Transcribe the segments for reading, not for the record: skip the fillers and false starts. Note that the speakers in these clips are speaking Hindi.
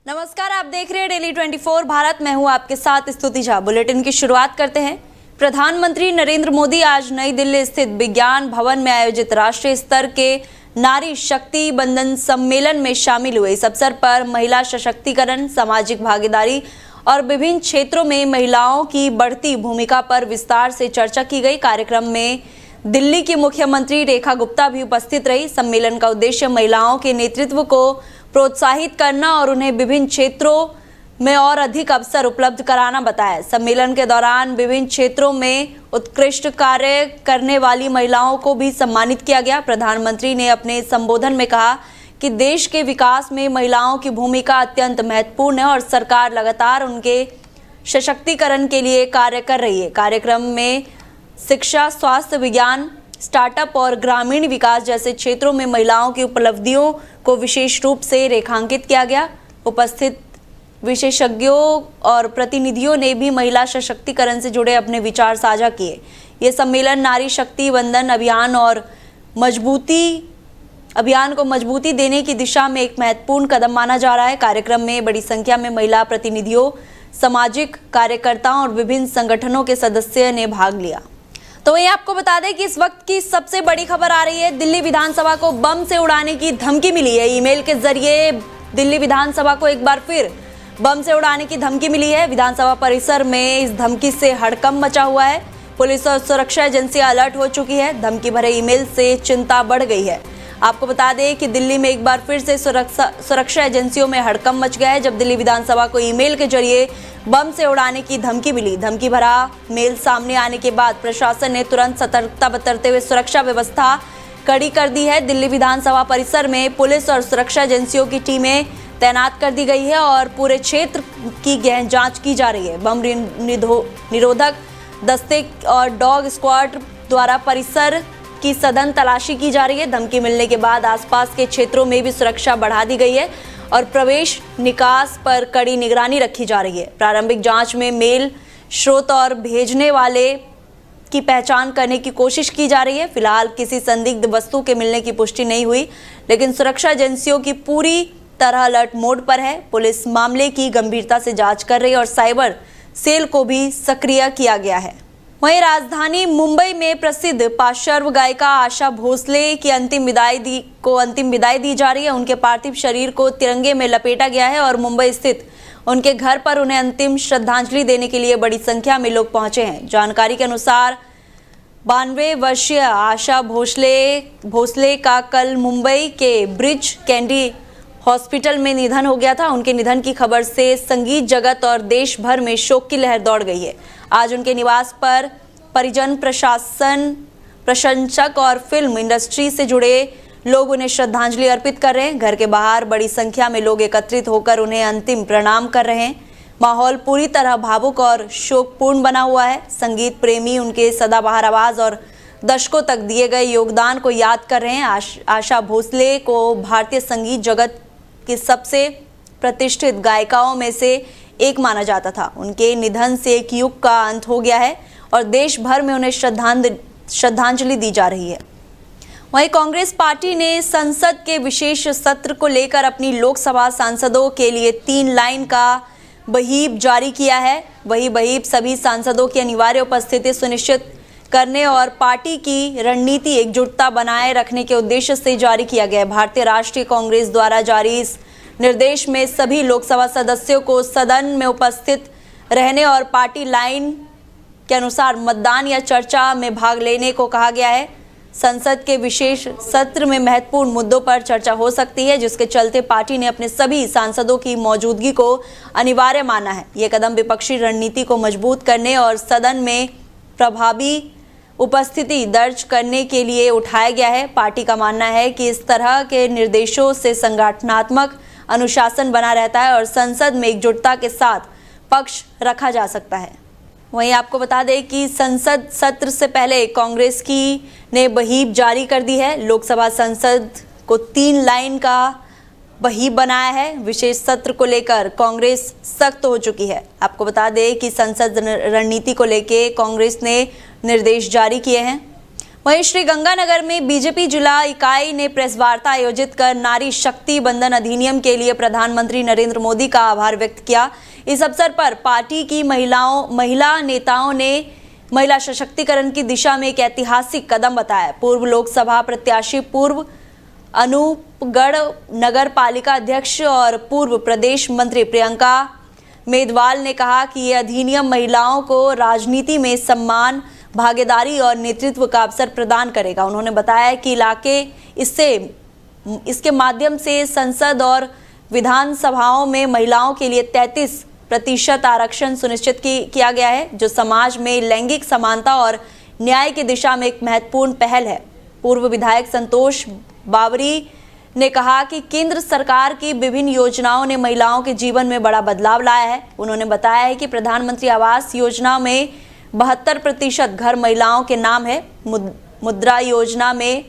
नमस्कार, आप देख रहे हैं डेली 24 भारत। मैं हूं आपके साथ स्तुति झा। बुलेटिन की शुरुआत करते हैं। प्रधानमंत्री नरेंद्र मोदी आज नई दिल्ली स्थित विज्ञान भवन में आयोजित राष्ट्रीय स्तर के नारी शक्ति बंधन सम्मेलन में शामिल हुए। इस अवसर पर महिला सशक्तिकरण, सामाजिक भागीदारी और विभिन्न क्षेत्रों में महिलाओं की बढ़ती भूमिका पर विस्तार से चर्चा की गई। कार्यक्रम में दिल्ली की मुख्यमंत्री रेखा गुप्ता भी उपस्थित रही। सम्मेलन का उद्देश्य महिलाओं के नेतृत्व को प्रोत्साहित करना और उन्हें विभिन्न क्षेत्रों में और अधिक अवसर उपलब्ध कराना बताया। सम्मेलन के दौरान विभिन्न क्षेत्रों में उत्कृष्ट कार्य करने वाली महिलाओं को भी सम्मानित किया गया। प्रधानमंत्री ने अपने संबोधन में कहा कि देश के विकास में महिलाओं की भूमिका अत्यंत महत्वपूर्ण है और सरकार लगातार उनके सशक्तिकरण के लिए कार्य कर रही है। कार्यक्रम में शिक्षा, स्वास्थ्य, विज्ञान, स्टार्टअप और ग्रामीण विकास जैसे क्षेत्रों में महिलाओं की उपलब्धियों को विशेष रूप से रेखांकित किया गया। उपस्थित विशेषज्ञों और प्रतिनिधियों ने भी महिला सशक्तिकरण से जुड़े अपने विचार साझा किए। ये सम्मेलन नारी शक्ति वंदन अभियान को मजबूती देने की दिशा में एक महत्वपूर्ण कदम माना जा रहा है। कार्यक्रम में बड़ी संख्या में महिला प्रतिनिधियों, सामाजिक कार्यकर्ताओं और विभिन्न संगठनों के सदस्य ने भाग लिया। तो वही आपको बता दें कि इस वक्त की सबसे बड़ी खबर आ रही है। दिल्ली विधानसभा को बम से उड़ाने की धमकी मिली है। ईमेल के जरिए दिल्ली विधानसभा को एक बार फिर बम से उड़ाने की धमकी मिली है। विधानसभा परिसर में इस धमकी से हड़कंप मचा हुआ है। पुलिस और सुरक्षा एजेंसियां अलर्ट हो चुकी है। धमकी भरे ईमेल से चिंता बढ़ गई है। आपको बता दें कि दिल्ली में एक बार फिर से सुरक्षा एजेंसियों में हड़कंप मच गया है जब दिल्ली विधानसभा को ईमेल के जरिए बम से उड़ाने की धमकी मिली। धमकी भरा मेल सामने आने के बाद प्रशासन ने तुरंत सतर्कता बरतते हुए सुरक्षा व्यवस्था कड़ी कर दी है। दिल्ली विधानसभा परिसर में पुलिस और सुरक्षा एजेंसियों की टीमें तैनात कर दी गई है और पूरे क्षेत्र की गहन जांच की जा रही है। बम निरोधक दस्ते और डॉग स्क्वाड द्वारा परिसर की सघन तलाशी की जा रही है। धमकी मिलने के बाद आसपास के क्षेत्रों में भी सुरक्षा बढ़ा दी गई है और प्रवेश निकास पर कड़ी निगरानी रखी जा रही है। प्रारंभिक जांच में मेल स्रोत और भेजने वाले की पहचान करने की कोशिश की जा रही है। फिलहाल किसी संदिग्ध वस्तु के मिलने की पुष्टि नहीं हुई, लेकिन सुरक्षा एजेंसियों की पूरी तरह अलर्ट मोड पर है। पुलिस मामले की गंभीरता से जांच कर रही है और साइबर सेल को भी सक्रिय किया गया है। वहीं राजधानी मुंबई में प्रसिद्ध पार्श्व गायिका आशा भोसले की अंतिम विदाई दी जा रही है। उनके पार्थिव शरीर को तिरंगे में लपेटा गया है और मुंबई स्थित उनके घर पर उन्हें अंतिम श्रद्धांजलि देने के लिए बड़ी संख्या में लोग पहुंचे हैं। जानकारी के अनुसार 92 वर्षीय आशा भोसले का कल मुंबई के ब्रिज कैंडी हॉस्पिटल में निधन हो गया था। उनके निधन की खबर से संगीत जगत और देश भर में शोक की लहर दौड़ गई है। आज उनके निवास पर परिजन, प्रशासन, प्रशंसक और फिल्म इंडस्ट्री से जुड़े लोग उन्हें श्रद्धांजलि अर्पित कर रहे हैं। घर के बाहर बड़ी संख्या में लोग एकत्रित होकर उन्हें अंतिम प्रणाम कर रहे हैं। माहौल पूरी तरह भावुक और शोकपूर्ण बना हुआ है। संगीत प्रेमी उनके सदाबहार आवाज और दशकों तक दिए गए योगदान को याद कर रहे हैं। आशा भोसले को भारतीय संगीत जगत की सबसे प्रतिष्ठित गायिकाओं में से एक माना जाता था। उनके निधन से एक युग का अंत हो गया है और देश भर में उन्हें श्रद्धांजलि दी जा रही है। वहीं कांग्रेस पार्टी ने संसद के विशेष सत्र को लेकर अपनी लोकसभा सांसदों के लिए 3 लाइन का बहीब जारी किया है। वही बहीब सभी सांसदों की अनिवार्य उपस्थिति सुनिश्चित करने और पार्टी की रणनीति एकजुटता बनाए रखने के उद्देश्य से जारी किया गया है। भारतीय राष्ट्रीय कांग्रेस द्वारा जारी इस निर्देश में सभी लोकसभा सदस्यों को सदन में उपस्थित रहने और पार्टी लाइन के अनुसार मतदान या चर्चा में भाग लेने को कहा गया है। संसद के विशेष सत्र में महत्वपूर्ण मुद्दों पर चर्चा हो सकती है, जिसके चलते पार्टी ने अपने सभी सांसदों की मौजूदगी को अनिवार्य माना है। ये कदम विपक्षी रणनीति को मजबूत करने और सदन में प्रभावी उपस्थिति दर्ज करने के लिए उठाया गया है। पार्टी का मानना है कि इस तरह के निर्देशों से संगठनात्मक अनुशासन बना रहता है और संसद में एकजुटता के साथ पक्ष रखा जा सकता है। वहीं आपको बता दें कि संसद सत्र से पहले कांग्रेस ने बहीब जारी कर दी है। लोकसभा संसद को 3 लाइन का बहीब बनाया है। विशेष सत्र को लेकर कांग्रेस सख्त हो चुकी है। आपको बता दें कि संसद रणनीति को लेकर कांग्रेस ने निर्देश जारी किए हैं। वहीं श्रीगंगानगर में बीजेपी जिला इकाई ने प्रेस वार्ता आयोजित कर नारी शक्ति बंधन अधिनियम के लिए प्रधानमंत्री नरेंद्र मोदी का आभार व्यक्त किया। इस अवसर पर पार्टी की महिला नेताओं ने महिला सशक्तिकरण की दिशा में एक ऐतिहासिक कदम बताया। पूर्व लोकसभा प्रत्याशी, पूर्व अनूपगढ़ नगर पालिका अध्यक्ष और पूर्व प्रदेश मंत्री प्रियंका मेदवाल ने कहा कि यह अधिनियम महिलाओं को राजनीति में सम्मान, भागीदारी और नेतृत्व का अवसर प्रदान करेगा। उन्होंने बताया कि इसके माध्यम से संसद और विधानसभाओं में महिलाओं के लिए 33% आरक्षण सुनिश्चित किया गया है, जो समाज में लैंगिक समानता और न्याय की दिशा में एक महत्वपूर्ण पहल है। पूर्व विधायक संतोष बावरी ने कहा कि केंद्र सरकार की विभिन्न योजनाओं ने महिलाओं के जीवन में बड़ा बदलाव लाया है। उन्होंने बताया है कि प्रधानमंत्री आवास योजना में 72% घर महिलाओं के नाम है। मुद्रा योजना में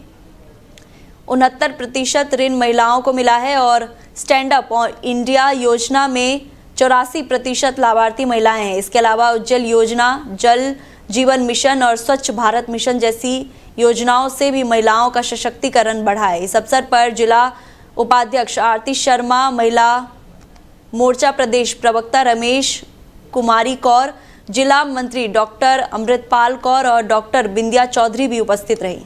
69% ऋण महिलाओं को मिला है और स्टैंड अप इंडिया योजना में 84% लाभार्थी महिलाएं हैं। इसके अलावा उज्ज्वल योजना, जल जीवन मिशन और स्वच्छ भारत मिशन जैसी योजनाओं से भी महिलाओं का सशक्तिकरण बढ़ा है। इस अवसर पर जिला उपाध्यक्ष आरती शर्मा, महिला मोर्चा प्रदेश प्रवक्ता रमेश कुमारी कौर, जिला मंत्री डॉक्टर अमृतपाल कौर और डॉक्टर बिंदिया चौधरी भी उपस्थित रही।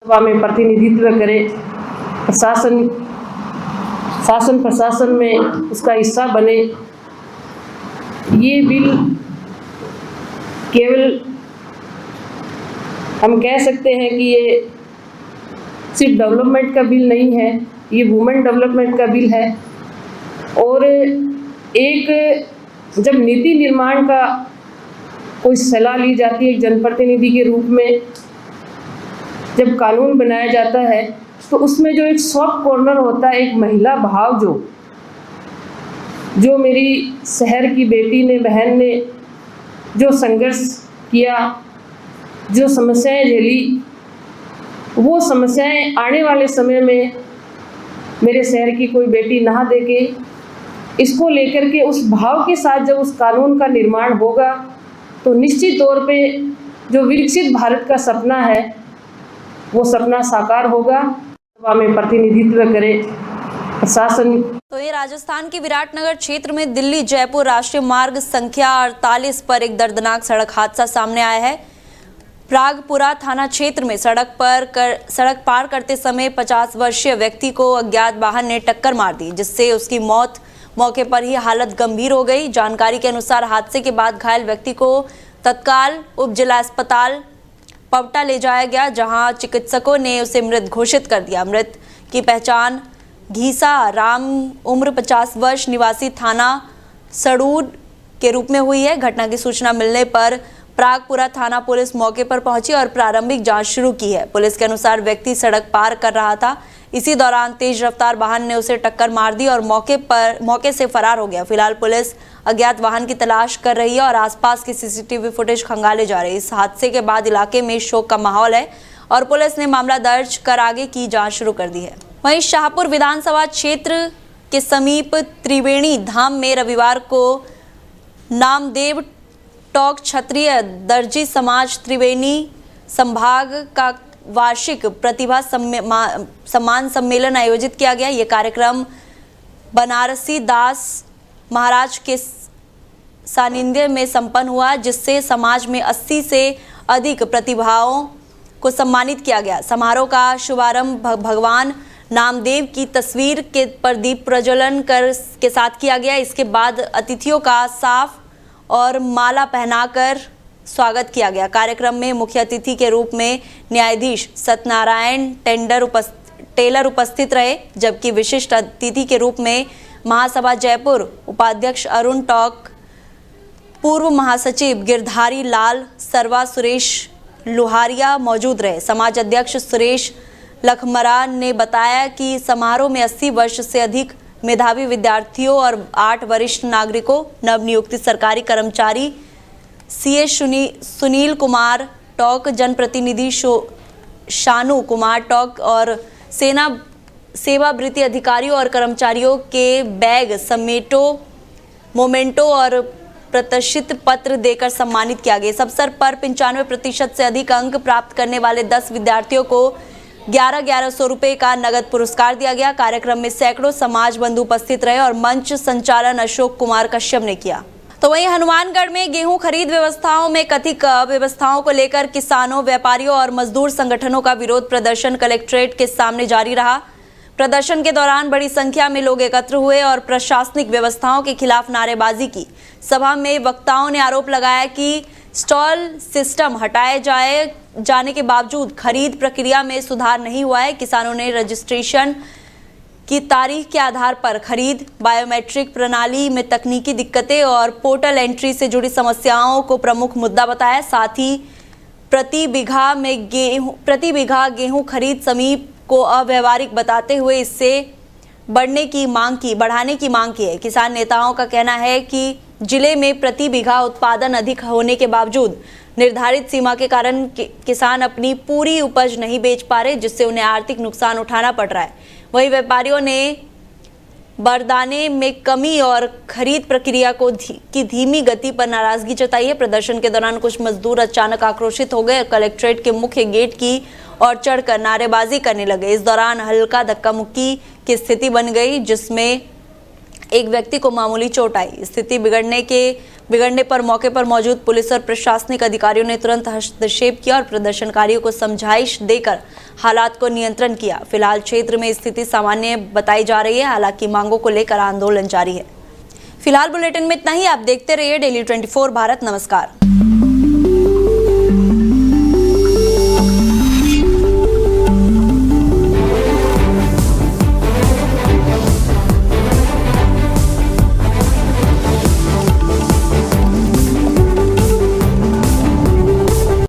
सभा में प्रतिनिधित्व करे, शासन प्रशासन में उसका हिस्सा बने। ये बिल केवल हम कह सकते हैं कि ये सिर्फ डेवलपमेंट का बिल नहीं है, ये वुमेन डेवलपमेंट का बिल है। और एक जब नीति निर्माण का कोई सलाह ली जाती है एक जनप्रतिनिधि के रूप में, जब कानून बनाया जाता है तो उसमें जो एक सॉफ्ट कॉर्नर होता है, एक महिला भाव जो मेरी शहर की बेटी ने, बहन ने जो संघर्ष किया, जो समस्याएं झेली, वो समस्याएं आने वाले समय में मेरे शहर की कोई बेटी ना देखे, इसको लेकर के उस भाव के साथ जब उस कानून का निर्माण होगा तो निश्चित तौर पे जो विकसित भारत का सपना है वो सपना साकार होगा। सभा में प्रतिनिधित्व करे प्रशासन। तो ये राजस्थान के विराटनगर क्षेत्र में दिल्ली जयपुर राष्ट्रीय मार्ग संख्या 48 पर एक दर्दनाक सड़क हादसा सामने आया है। प्रागपुरा थाना क्षेत्र में सड़क पार करते समय 50 वर्षीय व्यक्ति को अज्ञात वाहन ने टक्कर मार दी, जिससे उसकी मौत मौके पर ही हालत गंभीर हो गई। जानकारी के अनुसार हादसे के बाद घायल व्यक्ति को तत्काल उप जिला अस्पताल पवटा ले जाया गया, जहां चिकित्सकों ने उसे मृत घोषित कर दिया। मृत की पहचान घीसा राम, उम्र 50 वर्ष, निवासी थाना सड़ूड के रूप में हुई है। घटना की सूचना मिलने पर प्रागपुरा थाना पुलिस मौके पर पहुंची और प्रारंभिक जांच शुरू की है। पुलिस के अनुसार व्यक्ति सड़क पार कर रहा था, इसी दौरान तेज रफ्तार वाहन ने उसे टक्कर मार दी और मौके से फरार हो गया। फिलहाल पुलिस अज्ञात वाहन की तलाश कर रही है और आसपास की सीसीटीवी फुटेज खंगाले जा रही है। इस हादसे के बाद इलाके में शोक का माहौल है और पुलिस ने मामला दर्ज कर आगे की जांच शुरू कर दी है। वहीं शाहपुर विधानसभा क्षेत्र के समीप त्रिवेणी धाम में रविवार को नामदेव टॉक क्षत्रिय दर्जी समाज त्रिवेणी संभाग का वार्षिक प्रतिभा सम्मान सम्मेलन आयोजित किया गया। ये कार्यक्रम बनारसी दास महाराज के सानिध्य में संपन्न हुआ, जिससे समाज में 80 से अधिक प्रतिभाओं को सम्मानित किया गया। समारोह का शुभारंभ भगवान नामदेव की तस्वीर पर दीप प्रज्वलन के साथ किया गया। इसके बाद अतिथियों का साफ और माला पहनाकर स्वागत किया गया। कार्यक्रम में मुख्य अतिथि के रूप में न्यायाधीश सत्यनारायण टेलर उपस्थित रहे, जबकि विशिष्ट अतिथि के रूप में महासभा जयपुर उपाध्यक्ष अरुण टॉक, पूर्व महासचिव गिरधारी लाल सरवा, सुरेश लुहारिया मौजूद रहे। समाज अध्यक्ष सुरेश लखमरा ने बताया कि समारोह में 80 वर्ष से अधिक मेधावी विद्यार्थियों और 8 वरिष्ठ नागरिकों, नवनियुक्त सरकारी कर्मचारी, सीए सुनील कुमार टॉक, जनप्रतिनिधि शानू कुमार टॉक और सेवावृत्ति अधिकारियों और कर्मचारियों के बैग, मोमेंटो और प्रतिष्ठित पत्र देकर सम्मानित किया गया। इस अवसर पर 95% से अधिक अंक प्राप्त करने वाले 10 विद्यार्थियों को 11,1100 रुपए का नगद पुरस्कार दिया गया। कार्यक्रम में सैकड़ों समाज बंधु उपस्थित रहे और मंच संचालन अशोक कुमार कश्यप ने किया। तो वहीं हनुमानगढ़ में गेहूं खरीद व्यवस्थाओं में कथित व्यवस्थाओं को लेकर किसानों, व्यापारियों और मजदूर संगठनों का विरोध प्रदर्शन कलेक्ट्रेट के सामने जारी रहा। प्रदर्शन के दौरान बड़ी संख्या में लोग एकत्र हुए और प्रशासनिक व्यवस्थाओं के खिलाफ नारेबाजी की। सभा में वक्ताओं ने आरोप लगाया कि स्टॉल सिस्टम हटाए जाने के बावजूद खरीद प्रक्रिया में सुधार नहीं हुआ है। किसानों ने रजिस्ट्रेशन की तारीख के आधार पर खरीद, बायोमेट्रिक प्रणाली में तकनीकी दिक्कतें और पोर्टल एंट्री से जुड़ी समस्याओं को प्रमुख मुद्दा बताया। साथ ही प्रति बीघा गेहूं खरीद समीप को अव्यवहारिक बताते हुए इससे बढ़ाने की मांग की है। किसान नेताओं का कहना है कि जिले में प्रति बीघा उत्पादन अधिक होने के बावजूद निर्धारित सीमा के कारण किसान अपनी पूरी उपज नहीं बेच पा रहे, जिससे उन्हें आर्थिक नुकसान उठाना पड़ रहा है। वहीं व्यापारियों ने बारदाने में कमी और खरीद प्रक्रिया की धीमी गति पर नाराजगी जताई है। प्रदर्शन के दौरान कुछ मजदूर अचानक आक्रोशित हो गए, कलेक्ट्रेट के मुख्य गेट की और चढ़कर नारेबाजी करने लगे। इस दौरान हल्का धक्का मुक्की की स्थिति बन गई, जिसमें एक व्यक्ति को मामूली चोट आई। स्थिति बिगड़ने पर मौके पर मौजूद पुलिस और प्रशासनिक अधिकारियों ने तुरंत हस्तक्षेप किया और प्रदर्शनकारियों को समझाइश देकर हालात को नियंत्रण किया। फिलहाल क्षेत्र में स्थिति सामान्य बताई जा रही है, हालांकि मांगों को लेकर आंदोलन जारी है। फिलहाल बुलेटिन में इतना ही। आप देखते रहिए डेली 24 भारत। नमस्कार।